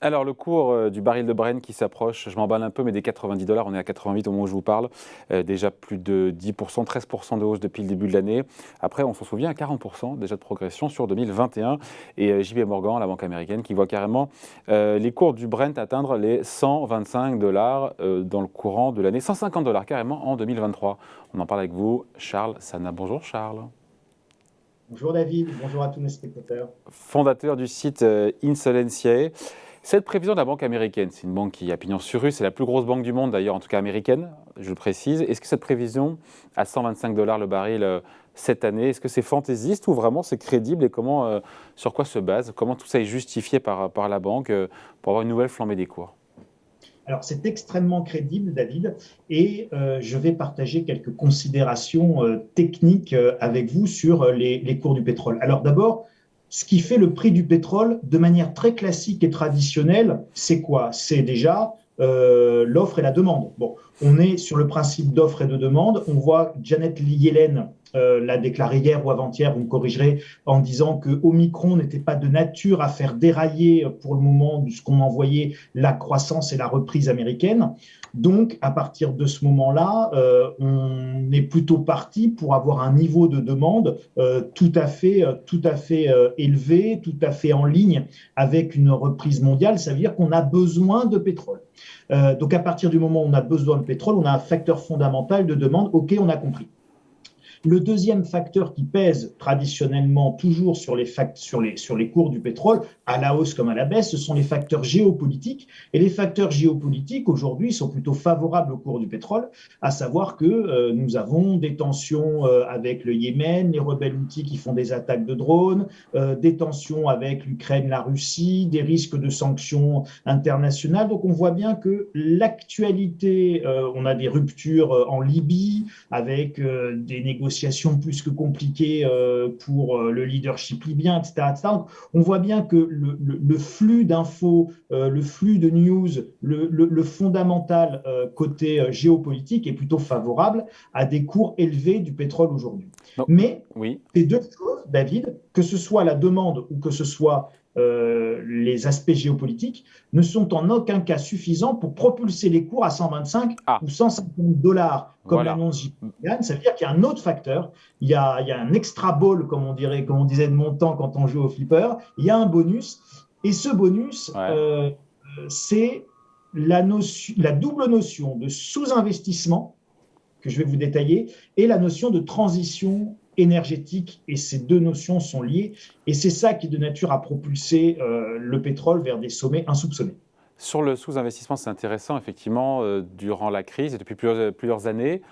Alors, le cours du baril de Brent qui s'approche, je m'emballe un peu, mais des 90 dollars, on est à 88 au moment où je vous parle. Déjà plus de 10%, 13% de hausse depuis le début de l'année. Après, on s'en souvient, 40% déjà de progression sur 2021. Et JP Morgan, la banque américaine, qui voit carrément les cours du Brent atteindre les 125 dollars dans le courant de l'année. 150 dollars carrément en 2023. On en parle avec vous, Charles Sana. Bonjour Charles. Bonjour David, bonjour à tous nos spectateurs. Fondateur du site Insolentiae. Cette prévision de la banque américaine, c'est une banque qui a pignon sur rue, c'est la plus grosse banque du monde d'ailleurs, en tout cas américaine, je le précise. Est-ce que cette prévision à 125 dollars le baril cette année, est-ce que c'est fantaisiste ou vraiment c'est crédible et comment, sur quoi se base? Comment tout ça est justifié par la banque pour avoir une nouvelle flambée des cours? Alors c'est extrêmement crédible David et je vais partager quelques considérations techniques avec vous sur les cours du pétrole. Alors d'abord, ce qui fait le prix du pétrole de manière très classique et traditionnelle, c'est quoi? C'est déjà l'offre et la demande. Bon, on est sur le principe d'offre et de demande. On voit Janet Yellen l'a déclaré hier ou avant-hier, vous me corrigerez, en disant que Omicron n'était pas de nature à faire dérailler pour le moment de ce qu'on envoyait la croissance et la reprise américaine. Donc, à partir de ce moment-là, on est plutôt parti pour avoir un niveau de demande tout à fait élevé, tout à fait en ligne avec une reprise mondiale. Ça veut dire qu'on a besoin de pétrole. Donc, à partir du moment où on a besoin de pétrole, on a un facteur fondamental de demande. OK, on a compris. Le deuxième facteur qui pèse traditionnellement toujours sur les cours du pétrole, à la hausse comme à la baisse, ce sont les facteurs géopolitiques. Et les facteurs géopolitiques, aujourd'hui, sont plutôt favorables au cours du pétrole, à savoir que nous avons des tensions avec le Yémen, les rebelles houthis qui font des attaques de drones, des tensions avec l'Ukraine, la Russie, des risques de sanctions internationales. Donc on voit bien que l'actualité, on a des ruptures en Libye, avec des négociations plus que compliquées pour le leadership libyen, etc., etc. Donc, on voit bien que le flux d'infos, le flux de news, le fondamental côté géopolitique est plutôt favorable à des cours élevés du pétrole aujourd'hui. Non. Mais Oui. ces deux choses, David, que ce soit la demande ou que ce soit les aspects géopolitiques, ne sont en aucun cas suffisants pour propulser les cours à 125 Ah, ou 150 dollars, comme voilà. l'annonce JP Morgan. Ça veut dire qu'il y a un autre facteur. Il y a un extra ball, comme on disait de mon temps quand on joue au flipper. Il y a un bonus. Et ce bonus, Ouais. c'est la double notion de sous-investissement que je vais vous détailler, et la notion de transition énergétique. Et ces deux notions sont liées. Et c'est ça qui est de nature à propulser le pétrole vers des sommets insoupçonnés. Sur le sous-investissement, c'est intéressant, effectivement, durant la crise et depuis plusieurs années,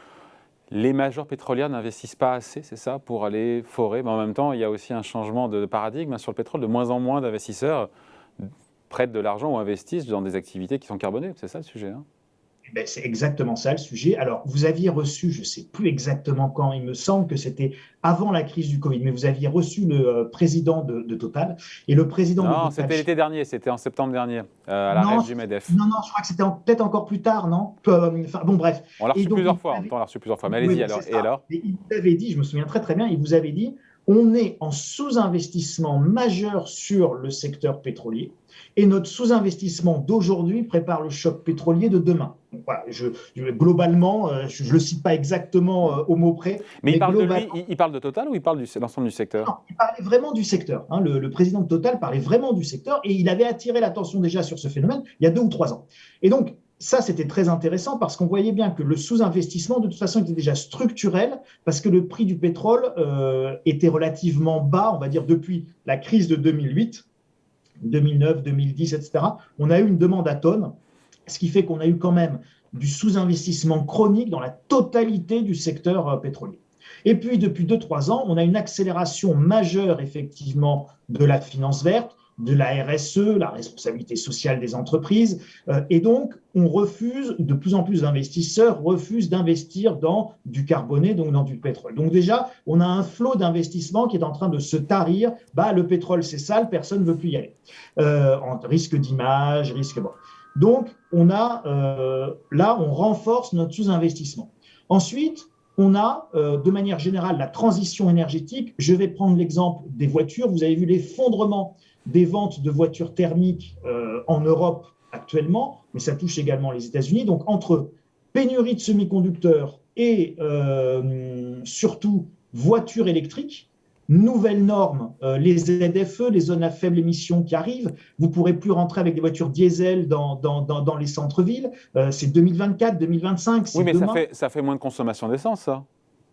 les majors pétrolières n'investissent pas assez, c'est ça, pour aller forer. Mais en même temps, il y a aussi un changement de paradigme sur le pétrole. De moins en moins d'investisseurs prêtent de l'argent ou investissent dans des activités qui sont carbonées. C'est ça le sujet, hein? Ben, c'est exactement ça le sujet. Alors, vous aviez reçu, je ne sais plus exactement quand, il me semble que c'était avant la crise du Covid, mais vous aviez reçu le président de Total. Et le président de Non, Total. c'était l'été dernier, c'était en septembre dernier, à Non, l'AREF du MEDEF. non, je crois que c'était peut-être encore plus tard, non? Enfin, bon, bref. On l'a Et reçu donc, plusieurs fois, en même temps, on l'a reçu plusieurs fois. Mais oui, allez-y ben, alors. c'est Et ça. alors? Et il vous avait dit, je me souviens très très bien, il vous avait dit, on est en sous-investissement majeur sur le secteur pétrolier et notre sous-investissement d'aujourd'hui prépare le choc pétrolier de demain. Donc, voilà, globalement, je ne le cite pas exactement au mot près, Mais il mais parle de lui, globalement, il parle de Total ou il parle de l'ensemble du secteur? non, il parlait vraiment du secteur. Hein. Le président de Total parlait vraiment du secteur et il avait attiré l'attention déjà sur ce phénomène il y a 2 ou 3 ans. Et donc, ça, c'était très intéressant parce qu'on voyait bien que le sous-investissement, de toute façon, était déjà structurel parce que le prix du pétrole était relativement bas, on va dire, depuis la crise de 2008, 2009, 2010, etc. On a eu une demande à tonnes, ce qui fait qu'on a eu quand même du sous-investissement chronique dans la totalité du secteur pétrolier. Et puis, depuis 2 ou 3 ans, on a une accélération majeure, effectivement, de la finance verte, de la RSE, la responsabilité sociale des entreprises. Et donc, on refuse, de plus en plus d'investisseurs refusent d'investir dans du carboné, donc dans du pétrole. Donc déjà, on a un flot d'investissement qui est en train de se tarir. Bah, le pétrole, c'est sale, personne ne veut plus y aller. Risque d'image, risque... Bon. Donc, là, on renforce notre sous-investissement. Ensuite, on a, de manière générale, la transition énergétique. Je vais prendre l'exemple des voitures. Vous avez vu l'effondrement des ventes de voitures thermiques en Europe actuellement, mais ça touche également les États-Unis. Donc, entre pénurie de semi-conducteurs et surtout voitures électriques, nouvelles normes, les ZFE, les zones à faible émission qui arrivent, vous ne pourrez plus rentrer avec des voitures diesel dans les centres-villes, c'est 2024, 2025, c'est Oui, mais demain. ça fait moins de consommation d'essence, ça.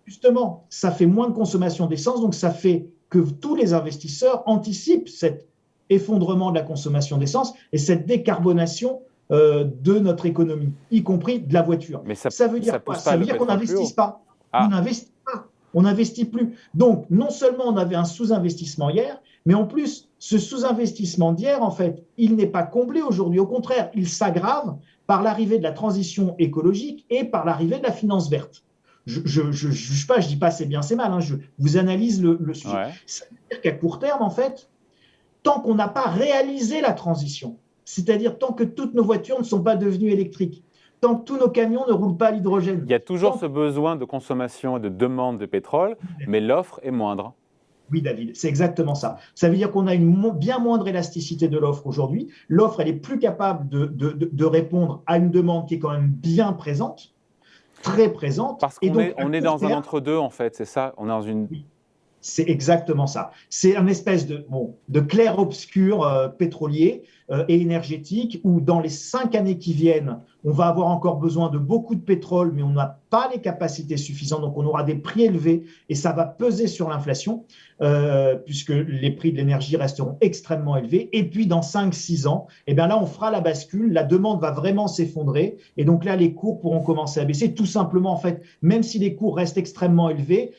Justement, ça fait moins de consommation d'essence, donc ça fait que tous les investisseurs anticipent cet effondrement de la consommation d'essence et cette décarbonation de notre économie, y compris de la voiture. Mais Ça veut dire quoi? Ça veut dire qu'on n'investisse pas. On n'investit pas. On n'investit plus. Donc, non seulement on avait un sous-investissement hier, mais en plus, ce sous-investissement d'hier, en fait, il n'est pas comblé aujourd'hui. Au contraire, il s'aggrave par l'arrivée de la transition écologique et par l'arrivée de la finance verte. Je ne juge pas, je ne dis pas c'est bien, c'est mal. Je vous analyse le sujet. Ouais. Ça veut dire qu'à court terme, en fait, tant qu'on n'a pas réalisé la transition, c'est-à-dire tant que toutes nos voitures ne sont pas devenues électriques, tant que tous nos camions ne roulent pas à l'hydrogène. Il y a toujours ce besoin de consommation et de demande de pétrole, mais l'offre est moindre. Oui, David, c'est exactement ça. Ça veut dire qu'on a une bien moindre élasticité de l'offre aujourd'hui. L'offre, elle est plus capable de répondre à une demande qui est quand même bien présente, très présente. Parce qu'on est dans un entre-deux, en fait, c'est ça. On est dans une... Oui. C'est exactement ça. C'est un espèce de clair-obscur pétrolier et énergétique où dans les 5 années qui viennent, on va avoir encore besoin de beaucoup de pétrole, mais on n'a pas les capacités suffisantes, donc on aura des prix élevés et ça va peser sur l'inflation puisque les prix de l'énergie resteront extrêmement élevés. Et puis dans 5-6 ans, eh bien là, on fera la bascule, la demande va vraiment s'effondrer et donc là, les cours pourront commencer à baisser. Tout simplement, en fait, même si les cours restent extrêmement élevés,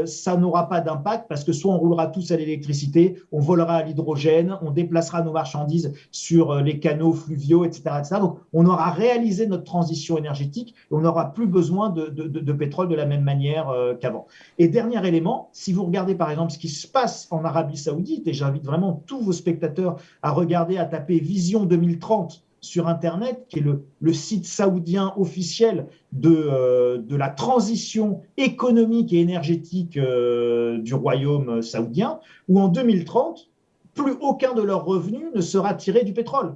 ça n'aura pas d'impact parce que soit on roulera tous à l'électricité, on volera à l'hydrogène, on déplacera nos marchandises sur les canaux fluviaux, etc., etc. Donc, on aura réalisé notre transition énergétique et on n'aura plus besoin de pétrole de la même manière qu'avant. Et dernier élément, si vous regardez par exemple ce qui se passe en Arabie Saoudite, et j'invite vraiment tous vos spectateurs à regarder, à taper Vision 2030 sur Internet, qui est le site saoudien officiel de la transition économique et énergétique du royaume saoudien, où en 2030, plus aucun de leurs revenus ne sera tiré du pétrole.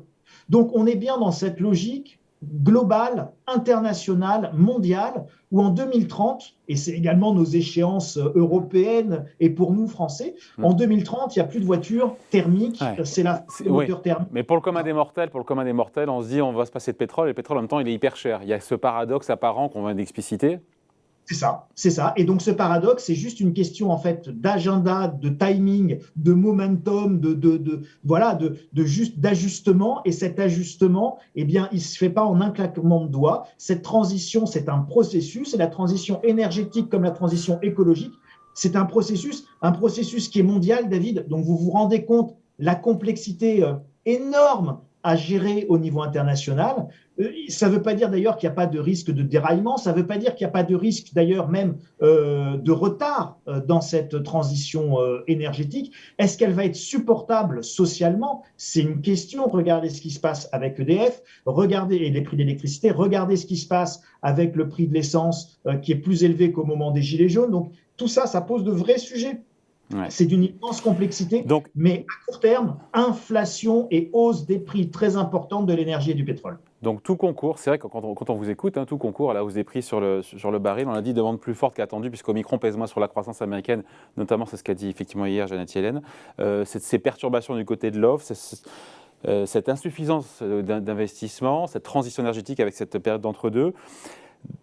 Donc on est bien dans cette logique globale, internationale, mondiale, où en 2030, et c'est également nos échéances européennes et pour nous Français, en 2030, il n'y a plus de voitures thermiques, c'est la moteur thermique. Mais pour le commun des mortels, on se dit on va se passer de pétrole, et le pétrole en même temps il est hyper cher. Il y a ce paradoxe apparent qu'on vient d'expliciter. C'est ça. Et donc ce paradoxe, c'est juste une question en fait d'agenda, de timing, de momentum, d'ajustement. Et cet ajustement, eh bien, il se fait pas en un claquement de doigts. Cette transition, c'est un processus. Et la transition énergétique comme la transition écologique, c'est un processus qui est mondial, David. Donc vous vous rendez compte la complexité énorme à gérer au niveau international. Ça ne veut pas dire d'ailleurs qu'il n'y a pas de risque de déraillement, ça ne veut pas dire qu'il n'y a pas de risque d'ailleurs même de retard dans cette transition énergétique. Est-ce qu'elle va être supportable socialement? C'est une question. Regardez ce qui se passe avec EDF, regardez les prix d'électricité, regardez ce qui se passe avec le prix de l'essence qui est plus élevé qu'au moment des Gilets jaunes. Donc tout ça, ça pose de vrais sujets. Ouais. C'est d'une immense complexité, mais à court terme, inflation et hausse des prix très importante de l'énergie et du pétrole. Donc tout concourt, c'est vrai que quand on vous écoute, tout concourt à la hausse des prix sur le baril. On l'a dit, demande plus forte qu'attendue, puisqu'Omicron pèse moins sur la croissance américaine, notamment c'est ce qu'a dit effectivement hier Janet Yellen. Ces perturbations du côté de l'offre, cette insuffisance d'investissement, cette transition énergétique avec cette période d'entre-deux.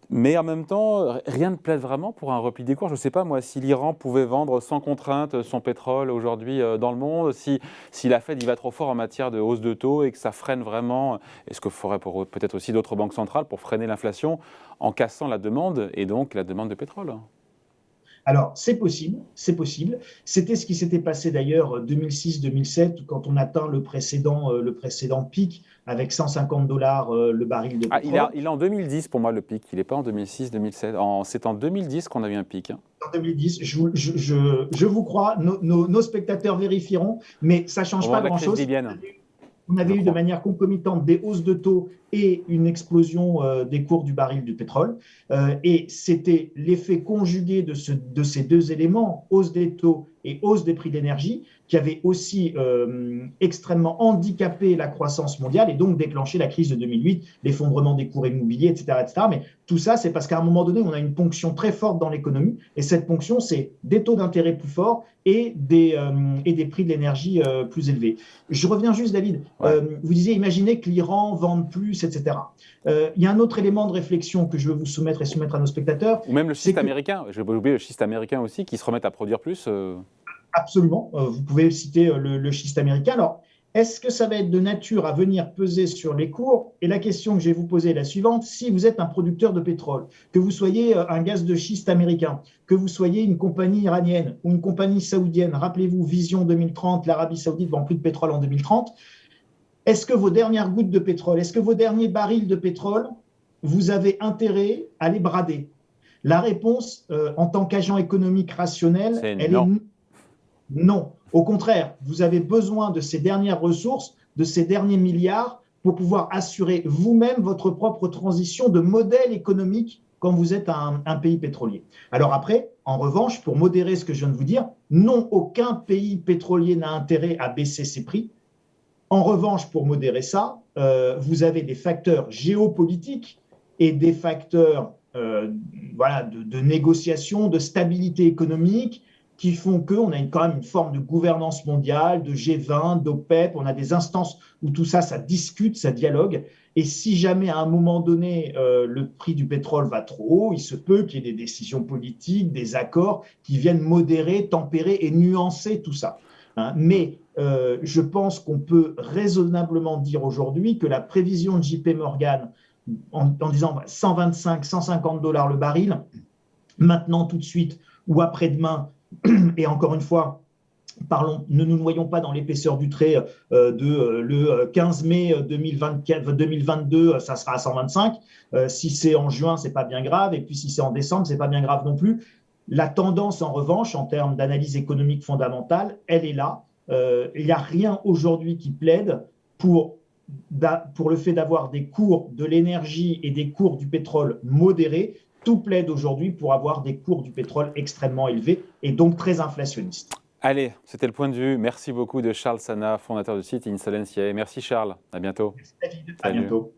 Mais en même temps, rien ne plaide vraiment pour un repli des cours. Je ne sais pas, moi, si l'Iran pouvait vendre sans contrainte son pétrole aujourd'hui dans le monde, si la Fed y va trop fort en matière de hausse de taux et que ça freine vraiment, est-ce qu'il faudrait peut-être aussi d'autres banques centrales pour freiner l'inflation en cassant la demande et donc la demande de pétrole ? Alors, c'est possible. C'était ce qui s'était passé d'ailleurs 2006-2007 quand on atteint le précédent pic avec $150 le baril de pétrole. Il est en 2010 pour moi le pic, il n'est pas en 2006-2007. C'est en 2010 qu'on a eu un pic. En 2010, je vous crois, nos spectateurs vérifieront, mais ça ne change pas grand-chose. On avait eu de manière concomitante des hausses de taux et une explosion des cours du baril du pétrole. Et c'était l'effet conjugué de ces deux éléments, hausse des taux et hausse des prix d'énergie, qui avait aussi extrêmement handicapé la croissance mondiale et donc déclenché la crise de 2008, l'effondrement des cours immobiliers, etc., etc. Mais tout ça, c'est parce qu'à un moment donné, on a une ponction très forte dans l'économie. Et cette ponction, c'est des taux d'intérêt plus forts et des prix de l'énergie plus élevés. Je reviens juste, David. Vous disiez, imaginez que l'Iran vende plus, etc. Il y a un autre élément de réflexion que je veux vous soumettre et soumettre à nos spectateurs. Ou même le schiste américain. Je vais pas oublier le schiste américain aussi, qui se remettent à produire plus. Absolument. Vous pouvez citer le schiste américain. Alors, est-ce que ça va être de nature à venir peser sur les cours? Et la question que je vais vous poser est la suivante. Si vous êtes un producteur de pétrole, que vous soyez un gaz de schiste américain, que vous soyez une compagnie iranienne ou une compagnie saoudienne, rappelez-vous, Vision 2030, l'Arabie saoudite vend plus de pétrole en 2030, est-ce que vos dernières gouttes de pétrole, est-ce que vos derniers barils de pétrole, vous avez intérêt à les brader? La réponse, en tant qu'agent économique rationnel, elle est non. Au contraire, vous avez besoin de ces dernières ressources, de ces derniers milliards pour pouvoir assurer vous-même votre propre transition de modèle économique quand vous êtes un pays pétrolier. Alors après, en revanche, pour modérer ce que je viens de vous dire, non, aucun pays pétrolier n'a intérêt à baisser ses prix. En revanche, pour modérer ça, vous avez des facteurs géopolitiques et des facteurs de négociation, de stabilité économique, qui font qu'on a quand même une forme de gouvernance mondiale, de G20, d'OPEP, on a des instances où tout ça, ça discute, ça dialogue. Et si jamais à un moment donné, le prix du pétrole va trop haut, il se peut qu'il y ait des décisions politiques, des accords qui viennent modérer, tempérer et nuancer tout ça. Mais je pense qu'on peut raisonnablement dire aujourd'hui que la prévision de JP Morgan en disant 125, 150 $ le baril, maintenant tout de suite ou après-demain, et encore une fois, ne nous noyons pas dans l'épaisseur du trait le 15 mai 2022, ça sera à 125. Si c'est en juin, ce n'est pas bien grave. Et puis si c'est en décembre, ce n'est pas bien grave non plus. La tendance, en revanche, en termes d'analyse économique fondamentale, elle est là. Il n'y a rien aujourd'hui qui plaide pour le fait d'avoir des cours de l'énergie et des cours du pétrole modérés. Tout plaide aujourd'hui pour avoir des cours du pétrole extrêmement élevés et donc très inflationnistes. Allez, c'était le point de vue. Merci beaucoup de Charles Sana, fondateur du site Insolentiae. Merci Charles, à bientôt. Merci David, à bientôt.